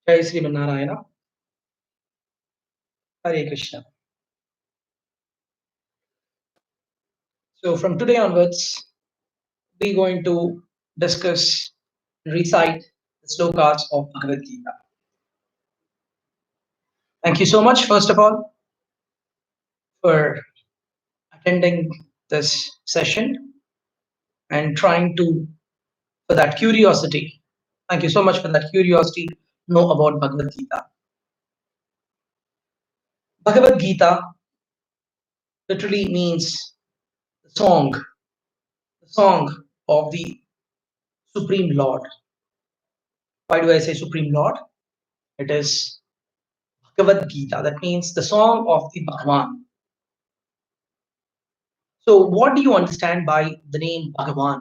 Jai Srimad Narayana. Hare Krishna. So from today onwards, we're going to discuss, recite the slokas of Bhagavad Gita. Thank you so much, first of all, for attending this session and trying to, for that curiosity. Thank you so much for that curiosity to know about Bhagavad Gita. Bhagavad Gita literally means the song of the Supreme Lord. Why do I say Supreme Lord? It is Bhagavad Gita. That means the song of the Bhagavan. So what do you understand by the name Bhagavan?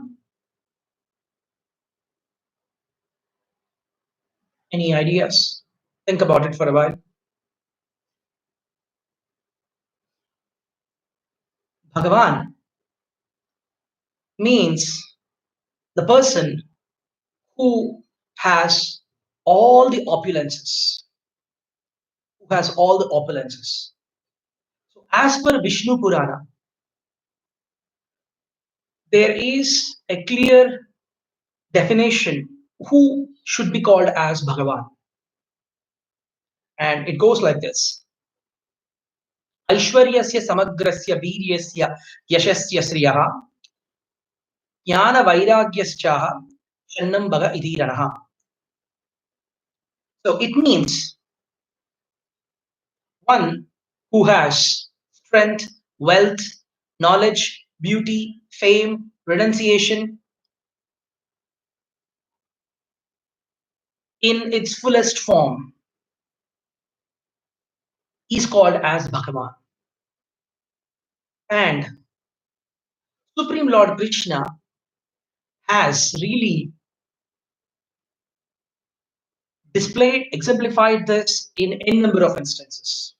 Any ideas? Think about it for a while. Bhagavan means the person who has all the opulences. Who has all the opulences. So as per Vishnu Purana, there is a clear definition who should be called as Bhagavan. And it goes like this. Aishwaryasya samagrasya viryasya yashasya sriyaha jnana vairagyaschaha shannam bhaga idiranaha. So it means one who has strength, wealth, knowledge, beauty, fame, renunciation in its fullest form is called as Bhagavan. And Supreme Lord Krishna has really displayed, exemplified this in a number of instances.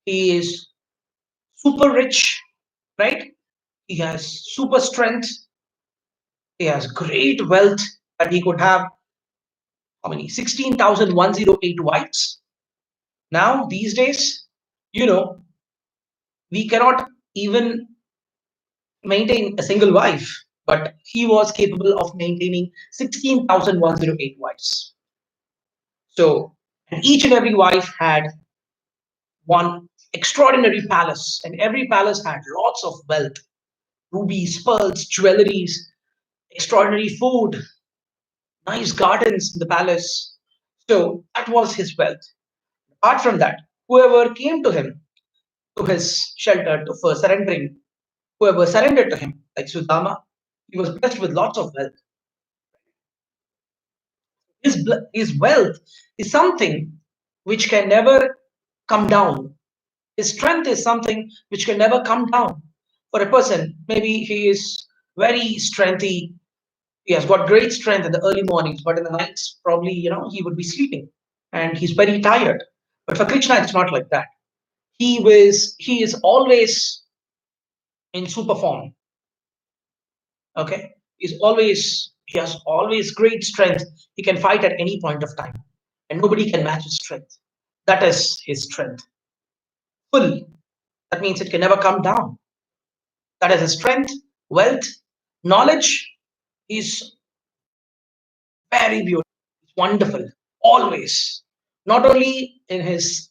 He is super rich, right? He has super strength. He has great wealth that he could have. How many? 16,108 wives. Now, these days, we cannot even maintain a single wife, but he was capable of maintaining 16,108 wives. So, and each and every wife had one extraordinary palace, and every palace had lots of wealth, rubies, pearls, jewelries, extraordinary food, nice gardens in the palace. So that was his wealth. Apart from that, whoever came to him, to his shelter, for surrendering, whoever surrendered to him, like Sudama, he was blessed with lots of wealth. His wealth is something which can never come down. His strength is something which can never come down. For a person, maybe he is very strengthy, he has got great strength in the early mornings, but in the nights, probably, he would be sleeping and he's very tired. But for Krishna, it's not like that. He is always in super form. Okay. He has always great strength. He can fight at any point of time. And nobody can match his strength. That is his strength. Full. That means it can never come down. That is his strength, wealth, knowledge. Is very beautiful. It's wonderful. Always. Not only in his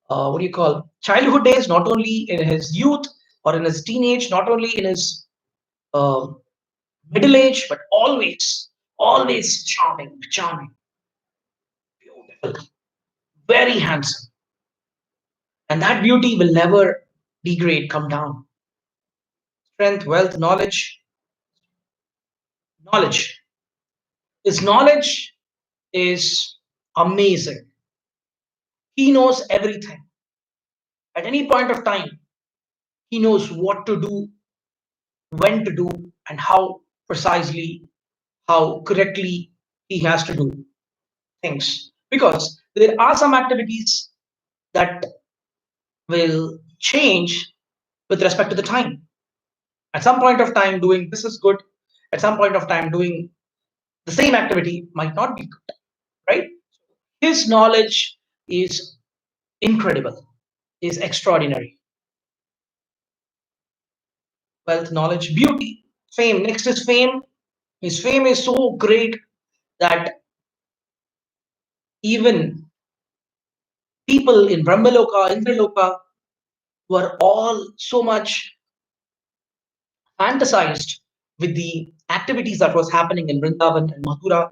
childhood days, not only in his youth or in his teenage, not only in his uh, middle age, but always charming, beautiful, very handsome. And that beauty will never degrade, come down. Strength, wealth, knowledge. His knowledge is amazing. He knows everything. At any point of time, he knows what to do, when to do, and how precisely, how correctly he has to do things. Because there are some activities that will change with respect to the time. At some point of time, doing this is good. At some point of time, doing the same activity might not be good, right? His knowledge is incredible, is extraordinary. Wealth, knowledge, beauty, fame. Next is fame. His fame is so great that even people in Brahmaloka, Indraloka were all so much fantasized with the activities that was happening in Vrindavan and Mathura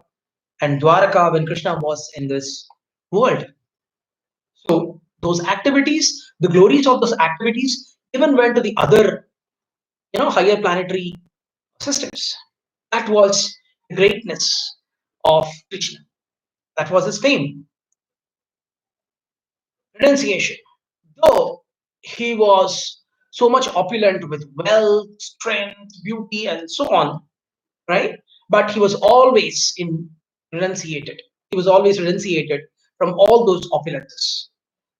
and Dwaraka when Krishna was in this world. So those activities, the glories of those activities, even went to the other, higher planetary systems. That was the greatness of Krishna. That was his fame. Renunciation. Though he was so much opulent with wealth, strength, beauty, and so on, right? But he was always in renunciated. He was always renunciated from all those opulences.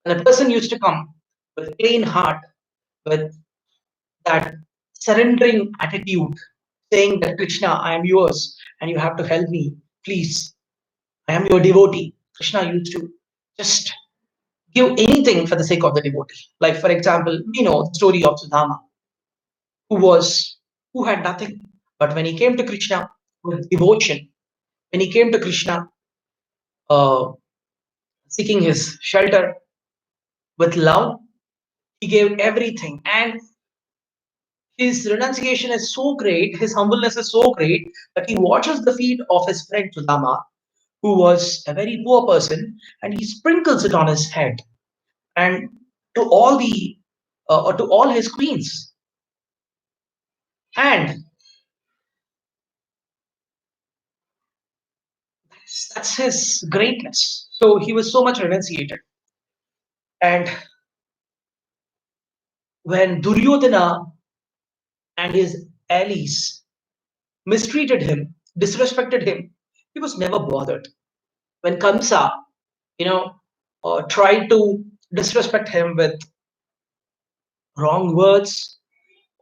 And a person used to come with a plain heart, with that surrendering attitude, saying that Krishna, I am yours, and you have to help me, please. I am your devotee. Krishna used to just give anything for the sake of the devotee. Like, for example, we know the story of Sudama, who had nothing. But when he came to Krishna with devotion, when he came to Krishna uh, seeking his shelter with love, he gave everything. And his renunciation is so great, his humbleness is so great that he washes the feet of his friend Sudama, who was a very poor person, and he sprinkles it on his head. And to all the or to all his queens, and that's his greatness. So he was so much renunciated. And when Duryodhana and his allies mistreated him, disrespected him, he was never bothered. When Kamsa, you know, tried to disrespect him with wrong words,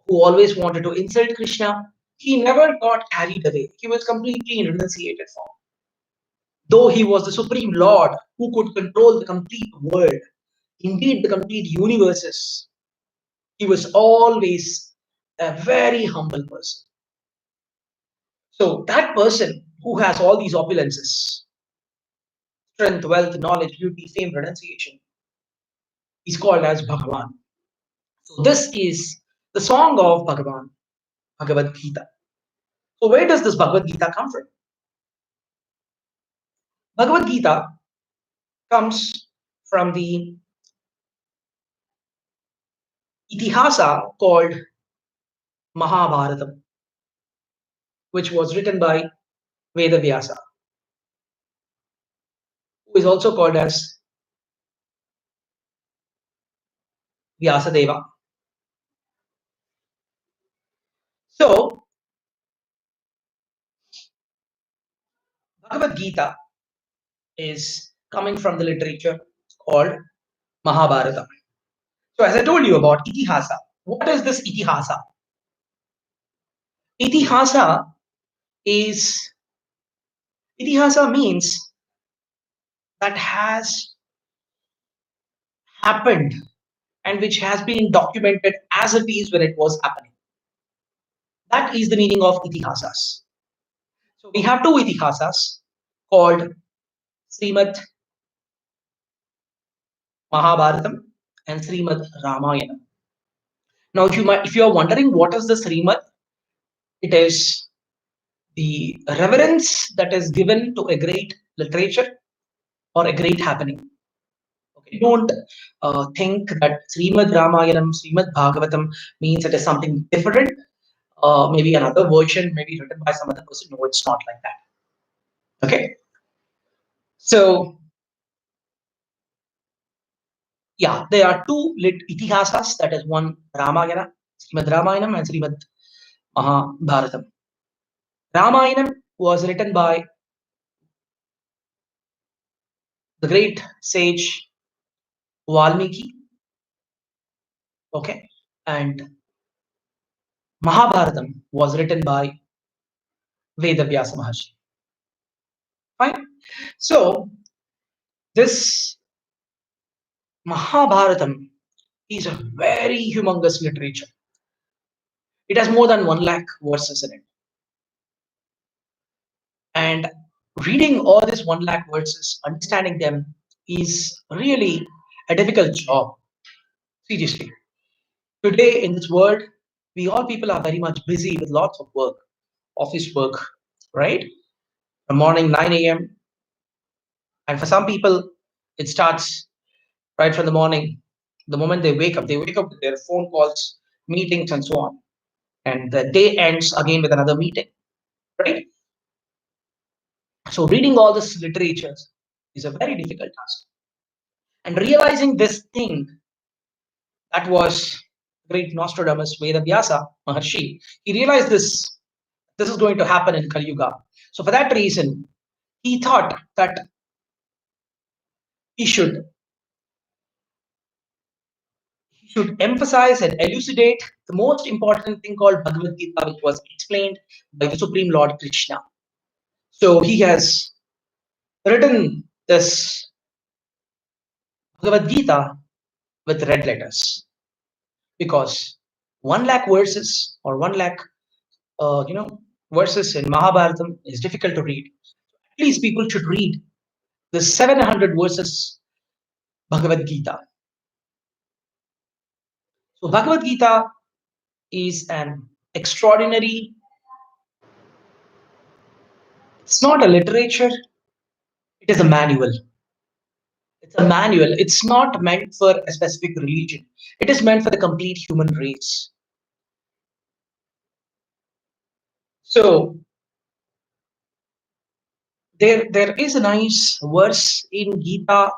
who always wanted to insult Krishna, he never got carried away. He was completely in renunciated form. Though he was the supreme lord who could control the complete world, indeed the complete universes, he was always a very humble person. So that person who has all these opulences, strength, wealth, knowledge, beauty, fame, renunciation, is called as Bhagavan. So this is the song of Bhagavan, Bhagavad Gita. So where does this Bhagavad Gita come from? Bhagavad Gita comes from the itihasa called Mahabharatam, which was written by Vedavyasa, who is also called as Vyasadeva. So Bhagavad Gita is coming from the literature called Mahabharata. So as I told you about itihasa, what is this itihasa? Itihasa is itihasa means that has happened and which has been documented as it is when it was happening. That is the meaning of itihasas. So we have two itihasas called Srimad Mahabharatam and Srimad Ramayana. Now, if you are wondering what is the Srimad, it is the reverence that is given to a great literature or a great happening. Okay, don't think that Srimad Ramayanam, Srimad Bhagavatam means it is something different. Maybe another version, maybe written by some other person. No, it's not like that. Okay, so yeah, there are two itihasas. That is one Ramayana, Srimad Ramayanam, and Srimad Mahabharatam. Ramayanam was written by the great sage Valmiki. Okay, and Mahabharatam was written by Vedavyasa Maharshi. Fine. So This Mahabharatam is a very humongous literature. It has more than 1 lakh verses in it. And reading all these 1 lakh verses, understanding them is really a difficult job. Seriously. Today in this world, we all people are very much busy with lots of work, office work, right? The morning 9 a.m. And for some people, it starts right from the morning. The moment they wake up with their phone calls, meetings, and so on. And the day ends again with another meeting, right? So reading all this literature is a very difficult task. And realizing this thing that was great Nostradamus Vedavyasa Maharshi, he realized this is going to happen in Kali Yuga. So for that reason, he thought that he should he should emphasize and elucidate the most important thing called Bhagavad Gita, which was explained by the Supreme Lord Krishna. So he has written this Bhagavad Gita with red letters because 1 lakh verses or 1 lakh verses in Mahabharatam is difficult to read. At least people should read the 700 verses Bhagavad Gita. So Bhagavad Gita is an extraordinary, it's not a literature, it is a manual. It's a manual. It's not meant for a specific religion. It is meant for the complete human race. So there is a nice verse in Gita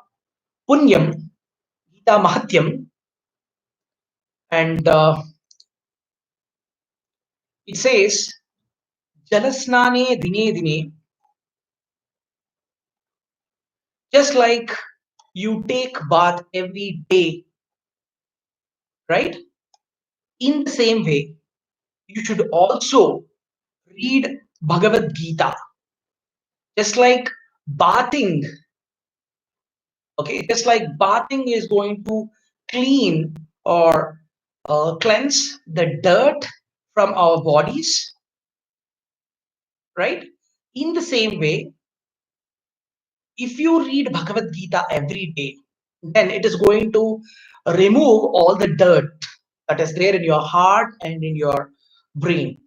Punyam, Gita Mahatyam, and it says, Jalasnane dine dine, just like you take bath every day, right? In the same way, you should also read Bhagavad Gita, just like bathing. Okay, just like bathing is going to clean or cleanse the dirt from our bodies, right? In the same way, if you read Bhagavad Gita every day, then it is going to remove all the dirt that is there in your heart and in your brain.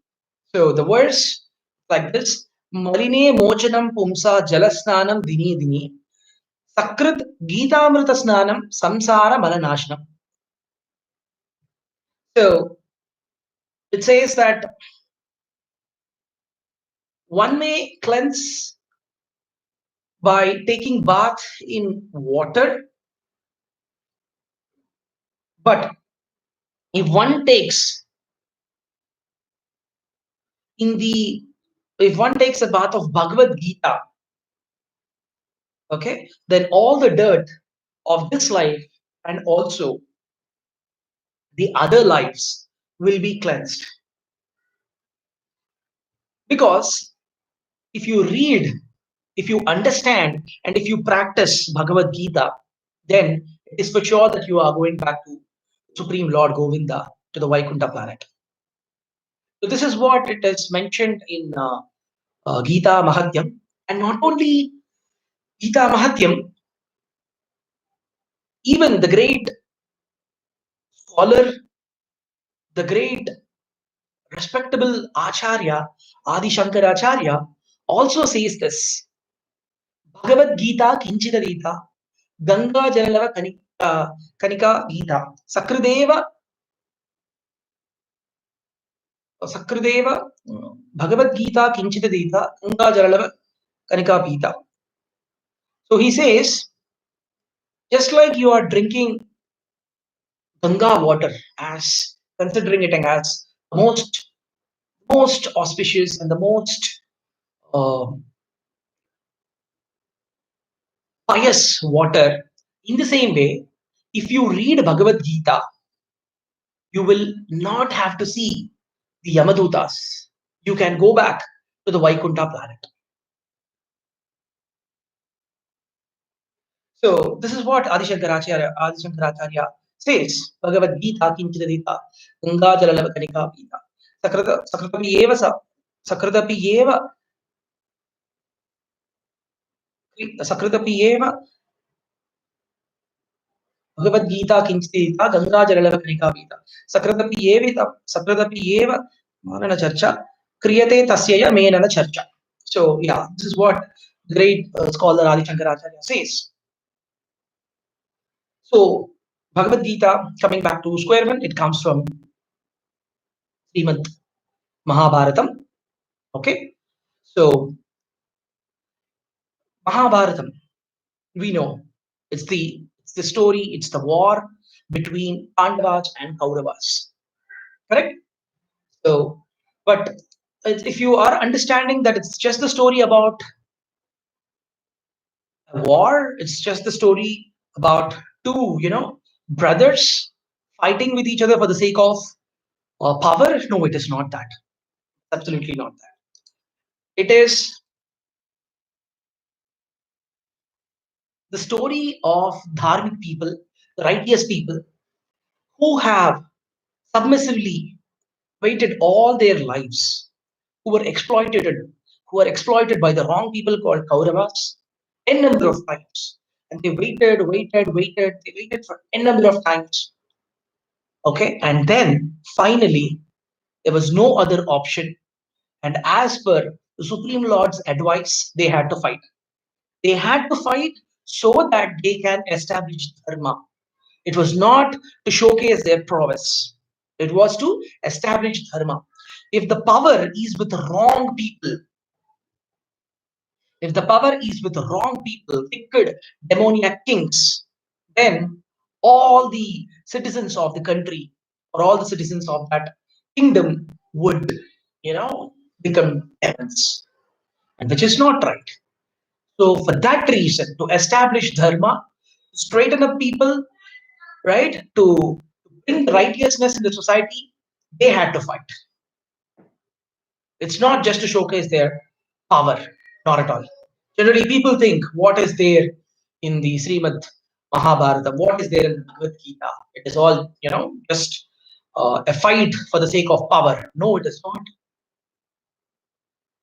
So the verse like this: Maline mochanam pumsa jalasnanam dini dini sakrit Gitamrita snanam samsara malanashanam. So it says that one may cleanse by taking bath in water, but if one takes in the if one takes a bath of Bhagavad Gita, okay, then all the dirt of this life and also the other lives will be cleansed. Because if you read, if you understand, and if you practice Bhagavad Gita, then it is for sure that you are going back to Supreme Lord Govinda, to the Vaikuntha planet. So this is what it is mentioned in Gita Mahatyam. And not only Gita Mahatyam, even the great scholar, the great respectable Acharya, Adi Shankaracharya, also says this. Bhagavad Gita Kinchidadita, Ganga Jalalava Kanika Gita, Sakrideva, Bhagavad Gita Kinchidadita, Ganga Jalalava Kanika Pita. So he says, just like you are drinking Ganga water, as considering it as the most auspicious and the most uh, pious water, in the same way, if you read Bhagavad Gita, you will not have to see the Yamadutas. You can go back to the Vaikuntha planet. So this is what Adi Shankaracharya says. Bhagavad Gita Kinchidita Ganga Jalalavakarika Pita Sakratapi Eva Sakratapi Eva Sakratapi Eva Bhagavad Gita Kinchidita Ganga Jalalavakarika Pita Sakratapi Eva Manana Charcha Kriyate Tasyaya Menana Charcha. So yeah, this is what the great scholar Adi Shankaracharya says. So Bhagavad Gita, coming back to square one, it comes from Srimad Mahabharatam. Okay, so Mahabharatam, we know it's the story, it's the war between Pandavas and Kauravas. Correct? So, but if you are understanding that it's just the story about a war, it's just the story about two, brothers fighting with each other for the sake of power. No, it is not that. Absolutely not that. It is the story of dharmic people, the righteous people who have submissively waited all their lives, who were exploited by the wrong people called Kauravas n number of times. And they they waited for n number of times. Okay, and then finally there was no other option. And as per the Supreme Lord's advice, they had to fight. They had to fight so that they can establish dharma. It was not to showcase their prowess. It was to establish dharma. If the power is with the wrong people, if the power is with the wrong people, wicked, demoniac kings, then all the citizens of the country or all the citizens of that kingdom would, become demons, and which is not right. So, for that reason, to establish dharma, straighten up people, right, to bring righteousness in the society, they had to fight. It's not just to showcase their power, not at all. Generally, people think what is there in the Srimad Mahabharata, what is there in Bhagavad Gita. It is all, just a fight for the sake of power. No, it is not.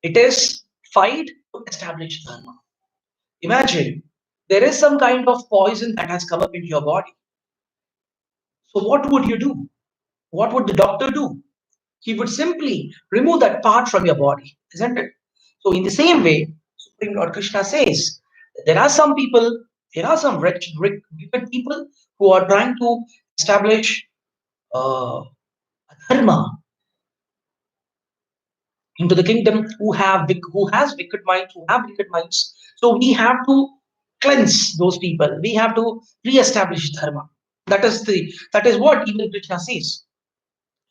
It is fight to establish dharma. Imagine there is some kind of poison that has come up into your body. So what would you do? What would the doctor do? He would simply remove that part from your body, isn't it? So, in the same way, Supreme Lord Krishna says there are some people, there are some wicked people who are trying to establish a dharma into the kingdom, who has wicked minds, who have wicked minds. So we have to cleanse those people. We have to re-establish dharma. That is what even Krishna says.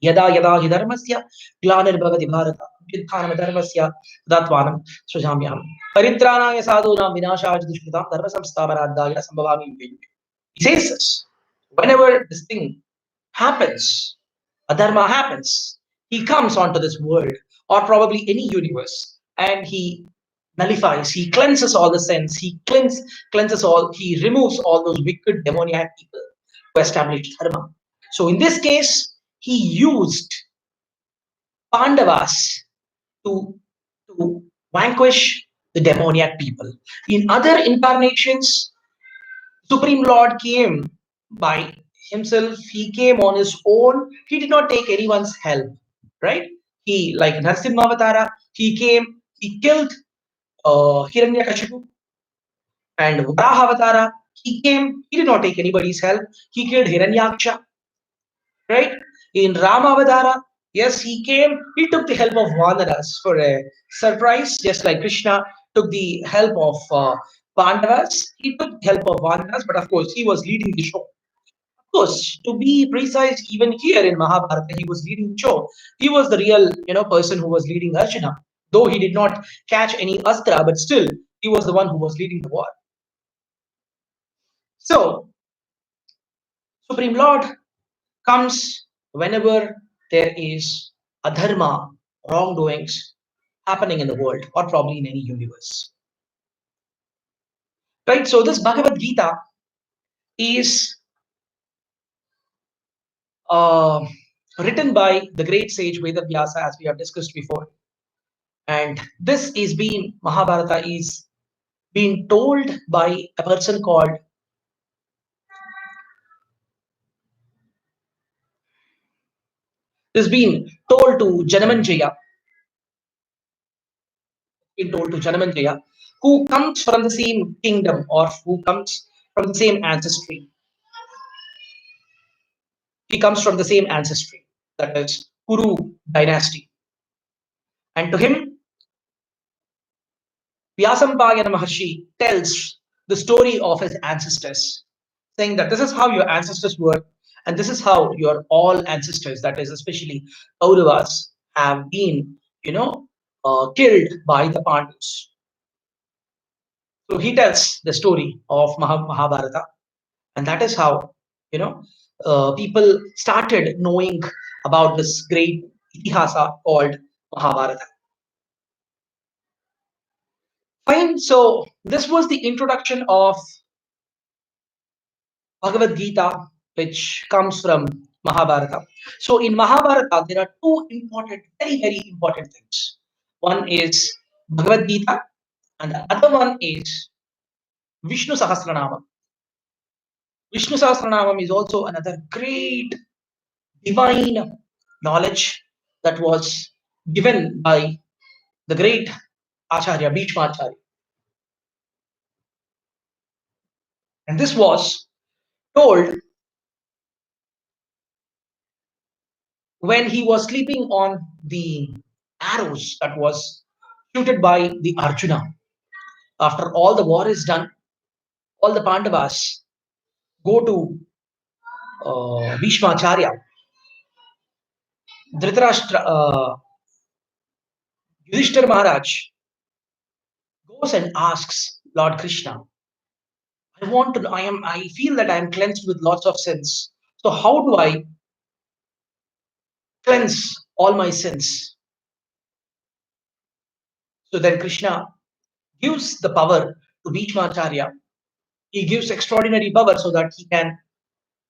यदा यदा हि धर्मस्य ग्लानिर्भवति भारत अभ्युत्थानमधर्मस्य तदात्मानं सृजाम्यहम् परित्राणाय साधूनां विनाशाय च दुष्कृतां धर्म संस्थापनार्थाय संभवामि युगे युगे. He says this. Whenever this thing happens, adharma happens, he comes onto this world or probably any universe, and he nullifies, he cleanses all the sins, cleanses all, he removes all those wicked demoniac people who established dharma. So in this case, he used Pandavas to, to vanquish the demoniac people. In other incarnations, Supreme Lord came by himself, he came on his own, he did not take anyone's help, right? He, like Narsimha Avatara, he came, he killed Hiranyakashipu, and Varaha Avatara, he came, he did not take anybody's help, he killed Hiranyaksha, right? In Ramavadara, yes, he came, he took the help of Vanaras for a surprise, just like Krishna took the help of Pandavas. He took the help of Vanaras, but of course, he was leading the show. Of course, to be precise, even here in Mahabharata, he was leading the show. He was the real, person who was leading Arjuna. Though he did not catch any astra, but still, he was the one who was leading the war. So, Supreme Lord comes whenever there is adharma, wrongdoings happening in the world or probably in any universe. Right? So this Bhagavad Gita is uh, written by the great sage Vedavyasa, as we have discussed before. And this is being Mahabharata is being told by a person called is being told to Janamanjaya, been told to Janamanjaya, who comes from the same kingdom or who comes from the same ancestry. He comes from the same ancestry, that is Kuru dynasty. And to him, Vyasampayana Maharshi tells the story of his ancestors, saying that this is how your ancestors were, and this is how your all ancestors, that is especially Kauravas, have been, killed by the Pandavas. So he tells the story of Mahabharata, and that is how you know people started knowing about this great itihasa called Mahabharata. Fine. So this was the introduction of Bhagavad Gita, which comes from Mahabharata. So in Mahabharata, there are two important, very, very important things. One is Bhagavad Gita, and the other one is Vishnu Sahasranama. Vishnu Sahasranam is also another great divine knowledge that was given by the great Acharya, Bhishma Acharya. And this was told when he was sleeping on the arrows that was shooted by the Arjuna. After all the war is done, all the Pandavas go to Bhishma Acharya. Dhritarashtra, Yudhishthir Maharaj goes and asks Lord Krishna, I feel that I am cleansed with lots of sins. So how do I cleanse all my sins? So then Krishna gives the power to Bhishmacharya. He gives extraordinary power so that he can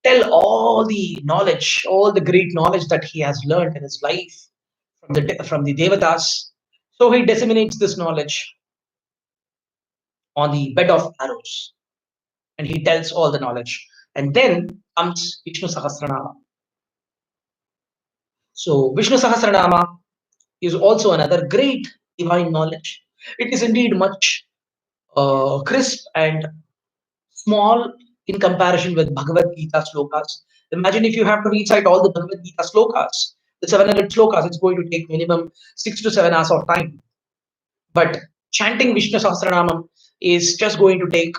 tell all the knowledge, all the great knowledge that he has learned in his life from the Devatas. So he disseminates this knowledge on the bed of arrows, and he tells all the knowledge. And then comes Vishnu Sahasranama. So Vishnu Sahasranama is also another great divine knowledge. It is indeed much crisp and small in comparison with Bhagavad Gita slokas. Imagine if you have to recite all the Bhagavad Gita slokas, the 700 slokas, it's going to take minimum 6 to 7 hours of time. But chanting Vishnu Sahasranamam is just going to take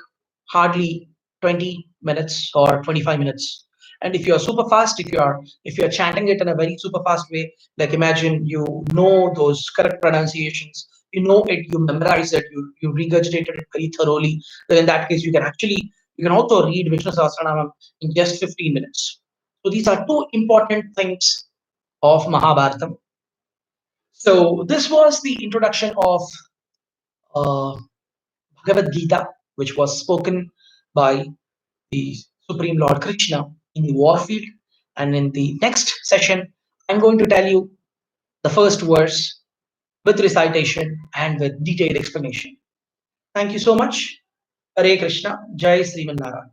hardly 20 minutes or 25 minutes. And if you're super fast, if you're chanting it in a very super fast way, like imagine you know those correct pronunciations, you know it, you memorize it, you regurgitated it very thoroughly, then in that case you can also read Vishnu Sahasranamam in just 15 minutes. So these are two important things of Mahabharata. So this was the introduction of uh, Bhagavad Gita, which was spoken by the Supreme Lord Krishna in the warfield. And in the next session, I'm going to tell you the first verse with recitation and with detailed explanation. Thank you so much. Hare Krishna, Jai Srimad Narayana.